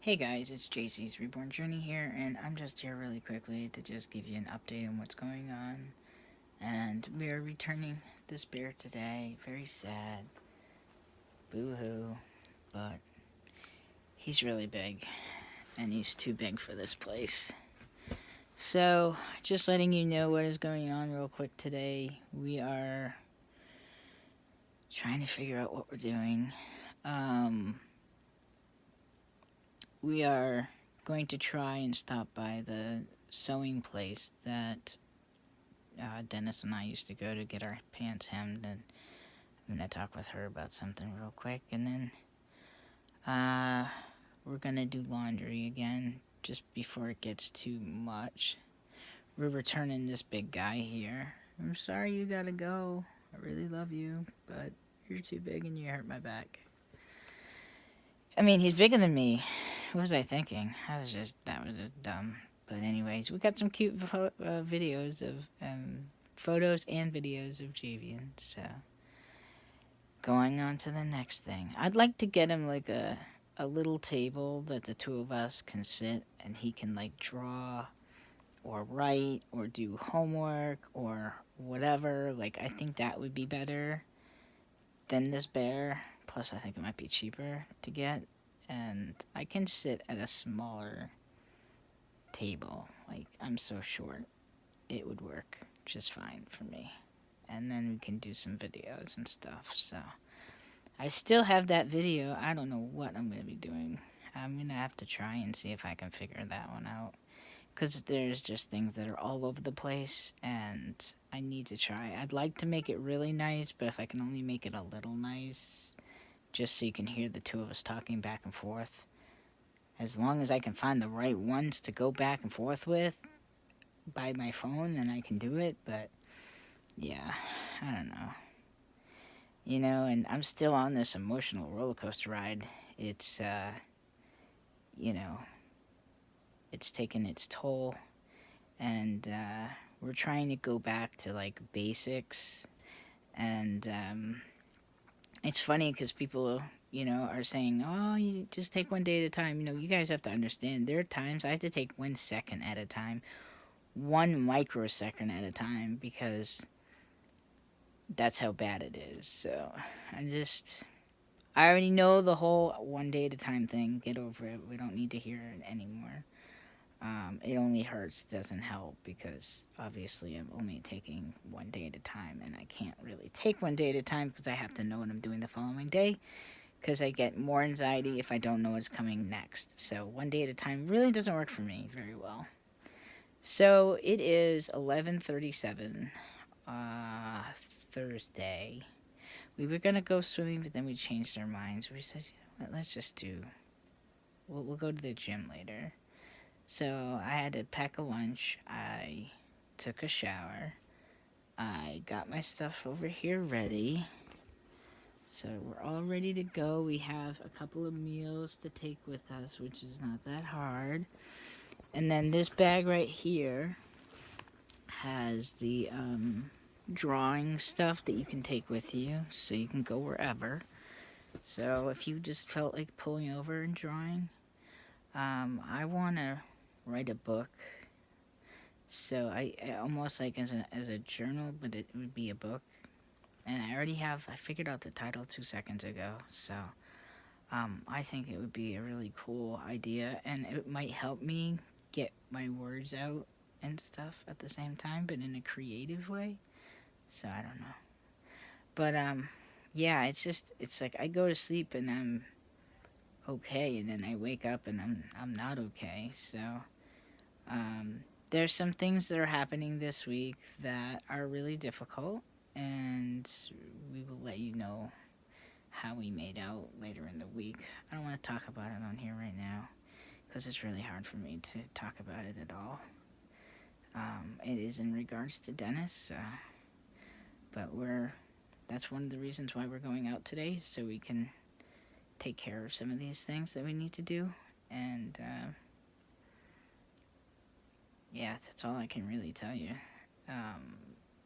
Hey guys, it's JC's Reborn Journey here, and I'm just here really quickly to just give you an update on what's going on. And we are returning this bear today. Very sad. Boo hoo. But he's really big, and he's too big for this place. So, just letting you know what is going on real quick today. We are trying to figure out what we're doing. We are going to try and stop by the sewing place that Dennis and I used to go to get our pants hemmed, and I'm gonna talk with her about something real quick, and then we're gonna do laundry again just before it gets too much. We're returning this big guy here. I'm sorry you gotta go. I really love you, but you're too big and you hurt my back. I mean, he's bigger than me. What was I thinking? That was just dumb. But anyways, we got some cute videos of photos and videos of Javian. So going on to the next thing, I'd like to get him like a little table that the two of us can sit and he can like draw or write or do homework or whatever. Like I think that would be better than this bear. Plus, I think it might be cheaper to get, and I can sit at a smaller table. Like, I'm so short, it would work just fine for me. And then we can do some videos and stuff. So, I still have that video. I don't know what I'm going to be doing. I'm going to have to try and see if I can figure that one out. Because there's just things that are all over the place, and I need to try. I'd like to make it really nice, but if I can only make it a little nice, just so you can hear the two of us talking back and forth. As long as I can find the right ones to go back and forth with by my phone, then I can do it. But yeah, I don't know. You know, and I'm still on this emotional roller coaster ride. It's, you know, it's taken its toll. And we're trying to go back to like basics. And it's funny because people, are saying, oh, you just take one day at a time. You guys have to understand, there are times I have to take 1 second at a time, 1 microsecond at a time, because that's how bad it is. So, I already know the whole 1 day at a time thing. Get over it. We don't need to hear it anymore. It only hurts, doesn't help, because obviously I'm only taking 1 day at a time, and I can't really take 1 day at a time because I have to know what I'm doing the following day, because I get more anxiety if I don't know what's coming next. So 1 day at a time really doesn't work for me very well. So it is 11:37, Thursday. We were gonna go swimming, but then we changed our minds. We said, let's just do. We'll go to the gym later. So I had to pack a lunch. I took a shower. I got my stuff over here ready. So we're all ready to go. We have a couple of meals to take with us, which is not that hard. And then this bag right here has the drawing stuff that you can take with you, so you can go wherever. So if you just felt like pulling over and drawing, I want to write a book. So I almost like as a journal, but it would be a book. And I figured out the title 2 seconds ago. So I think it would be a really cool idea, and it might help me get my words out and stuff at the same time, but in a creative way. So I don't know. But yeah, it's like I go to sleep and I'm okay, and then I wake up and I'm not okay. So there's some things that are happening this week that are really difficult, and we will let you know how we made out later in the week. I don't want to talk about it on here right now because it's really hard for me to talk about it at all. It is in regards to Dennis, but that's one of the reasons why we're going out today, so we can take care of some of these things that we need to do. And yeah, that's all I can really tell you.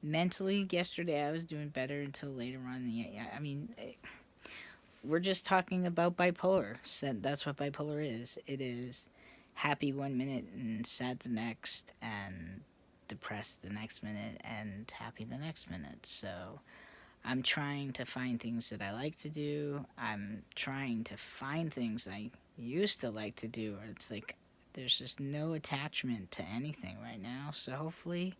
Mentally, yesterday I was doing better until later on. I mean, we're just talking about bipolar. So that's what bipolar is. It is happy one minute and sad the next, and depressed the next minute, and happy the next minute. So I'm trying to find things that I like to do. I'm trying to find things I used to like to do. It's like there's just no attachment to anything right now. So hopefully,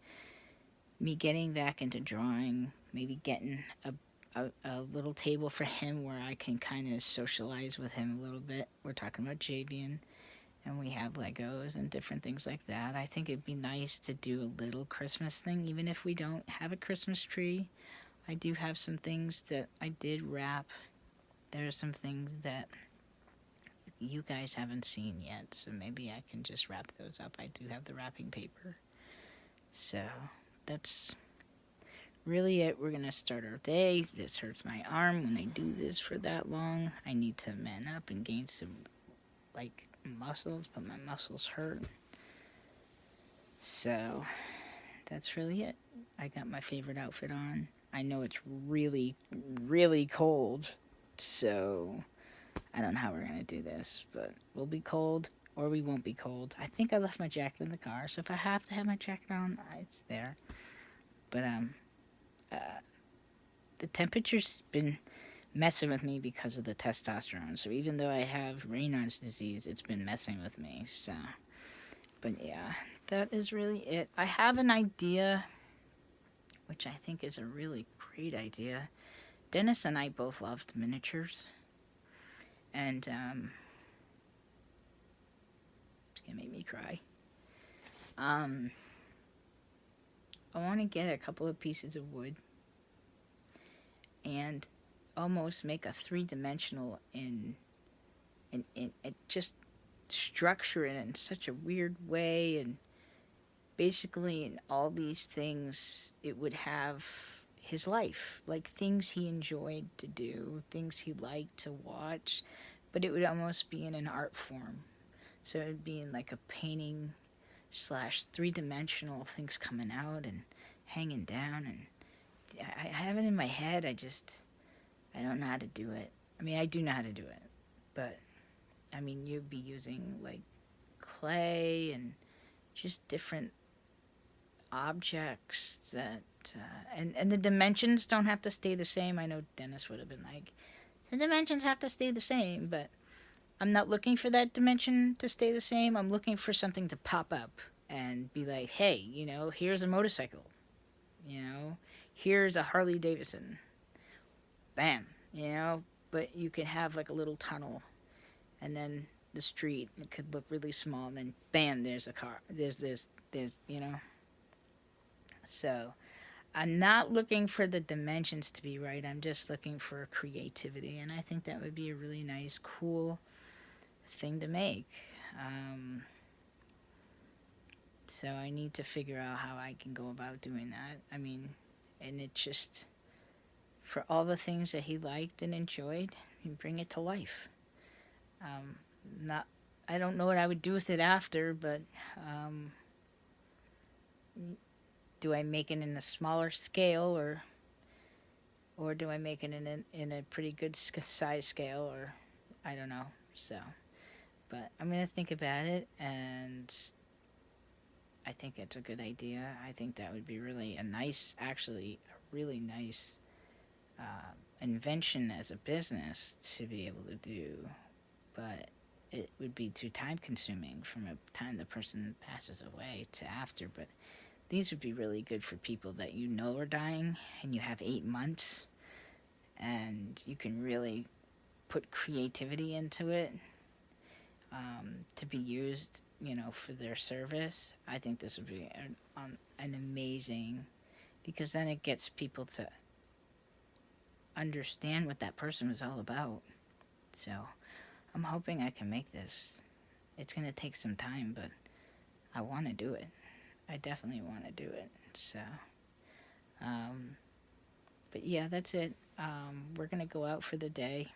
me getting back into drawing, maybe getting a little table for him where I can kind of socialize with him a little bit. We're talking about Javian, and we have Legos and different things like that. I think it'd be nice to do a little Christmas thing, even if we don't have a Christmas tree. I do have some things that I did wrap. There are some things that you guys haven't seen yet, so maybe I can just wrap those up. I do have the wrapping paper. So that's really it. We're gonna start our day. This hurts my arm when I do this for that long. I need to man up and gain some like muscles, but my muscles hurt. So that's really it. I got my favorite outfit on. I know it's really, really cold, so I don't know how we're gonna do this, but we'll be cold or we won't be cold. I think I left my jacket in the car, so if I have to have my jacket on, it's there. But uh, the temperature's been messing with me because of the testosterone. So even though I have Raynaud's disease, it's been messing with me. So, but yeah, that is really it. I have an idea, which I think is a really great idea. Dennis and I both loved miniatures, and it's gonna make me cry. I want to get a couple of pieces of wood and almost make a three-dimensional in just structure it in such a weird way, and basically in all these things it would have his life, like things he enjoyed to do, things he liked to watch, but it would almost be in an art form. So it would be in like a painting slash three-dimensional things coming out and hanging down, and I have it in my head. I don't know how to do it. I mean, I do know how to do it, but I mean, you'd be using like clay and just different objects that, and the dimensions don't have to stay the same. I know Dennis would have been like, the dimensions have to stay the same, but I'm not looking for that dimension to stay the same. I'm looking for something to pop up and be like, hey, here's a motorcycle. Here's a Harley Davidson. Bam, but you could have like a little tunnel, and then the street, it could look really small, and then bam, there's a car. There's. So I'm not looking for the dimensions to be right. I'm just looking for creativity, and I think that would be a really nice, cool thing to make. So I need to figure out how I can go about doing that. I mean, and it just, for all the things that he liked and enjoyed, bring it to life. Not, I don't know what I would do with it after, but do I make it in a smaller scale, or do I make it in a pretty good size scale, or I don't know. So, but I'm gonna think about it, and I think it's a good idea. I think that would be really a really nice invention as a business to be able to do, but it would be too time consuming from the time the person passes away to after. But these would be really good for people that are dying, and you have 8 months, and you can really put creativity into it to be used, for their service. I think this would be an amazing, because then it gets people to understand what that person was all about. So I'm hoping I can make this. It's going to take some time, but I want to do it. I definitely want to do it. So, but yeah, that's it. We're going to go out for the day.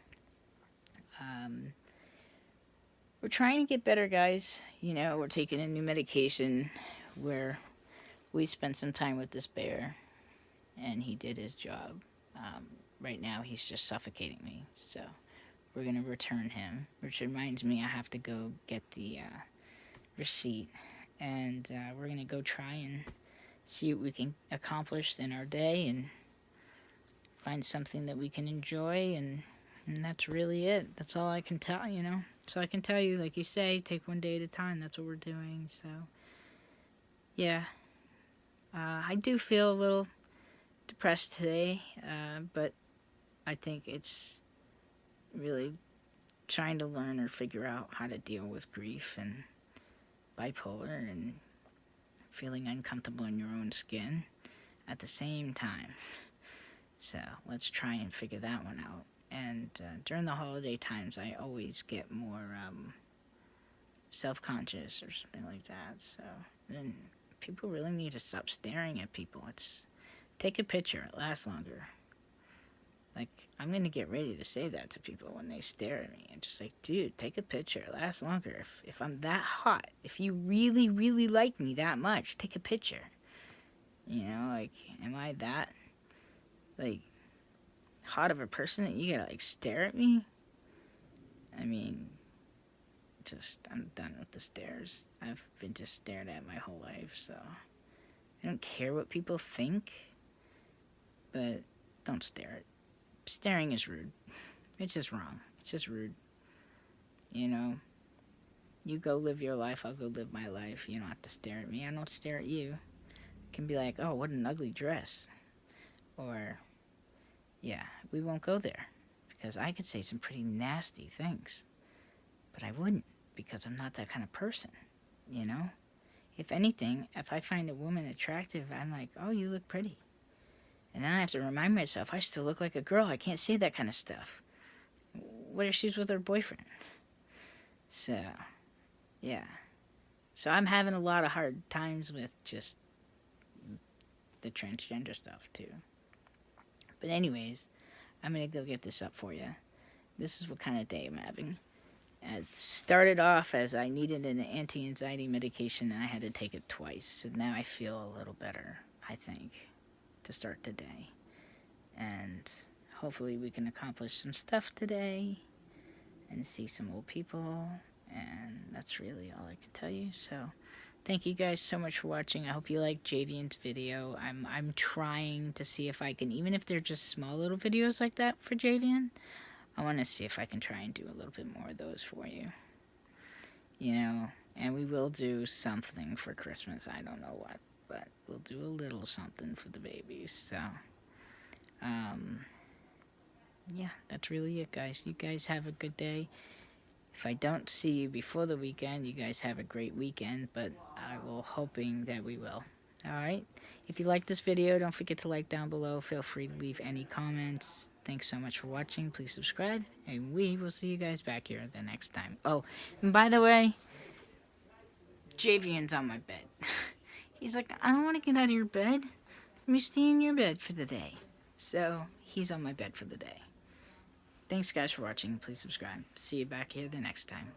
We're trying to get better, guys. We're taking a new medication where we spent some time with this bear, and he did his job. Right now, he's just suffocating me. So we're going to return him, which reminds me I have to go get the receipt, and we're going to go try and see what we can accomplish in our day and find something that we can enjoy, and that's really it. That's all I can tell, you know. So I can tell you, like you say, take one day at a time. That's what we're doing. So, yeah. I do feel a little depressed today, but I think it's really trying to learn or figure out how to deal with grief and bipolar and feeling uncomfortable in your own skin at the same time. So let's try and figure that one out. And during the holiday times, I always get more self-conscious or something like that. So then people really need to stop staring at people. It's take a picture. It lasts longer. Like, I'm going to get ready to say that to people when they stare at me. And just like, dude, take a picture. It lasts longer. If I'm that hot, if you really, really like me that much, take a picture. You know, like, am I that, like, hot of a person that you gotta, like, stare at me? I mean, I'm done with the stares. I've been just stared at my whole life, so I don't care what people think, but don't stare at. Staring is rude. It's just wrong. It's just rude. You know, you go live your life, I'll go live my life. You don't have to stare at me. I don't stare at you. It can be like, oh, what an ugly dress. Or, yeah, we won't go there. Because I could say some pretty nasty things. But I wouldn't, because I'm not that kind of person. You know? If anything, if I find a woman attractive, I'm like, oh, you look pretty. And then I have to remind myself, I still look like a girl. I can't say that kind of stuff. What if she's with her boyfriend? So, yeah. So I'm having a lot of hard times with just the transgender stuff, too. But anyways, I'm going to go get this up for you. This is what kind of day I'm having. It started off as I needed an anti-anxiety medication, and I had to take it twice. So now I feel a little better, I think, to start the day. And hopefully we can accomplish some stuff today and see some old people. And that's really all I can tell you. So thank you guys so much for watching. I hope you liked Javian's video. I'm trying to see if I can, even if they're just small little videos like that for Javian, I want to see if I can try and do a little bit more of those for you. You know, and we will do something for Christmas. I don't know what, but we'll do a little something for the babies. So, yeah, that's really it, guys. You guys have a good day. If I don't see you before the weekend, you guys have a great weekend, but I will hoping that we will. Alright? If you like this video, don't forget to like down below. Feel free to leave any comments. Thanks so much for watching. Please subscribe, and we will see you guys back here the next time. Oh, and by the way, Javian's on my bed. He's like, I don't want to get out of your bed. Let me stay in your bed for the day. So, he's on my bed for the day. Thanks, guys, for watching. Please subscribe. See you back here the next time.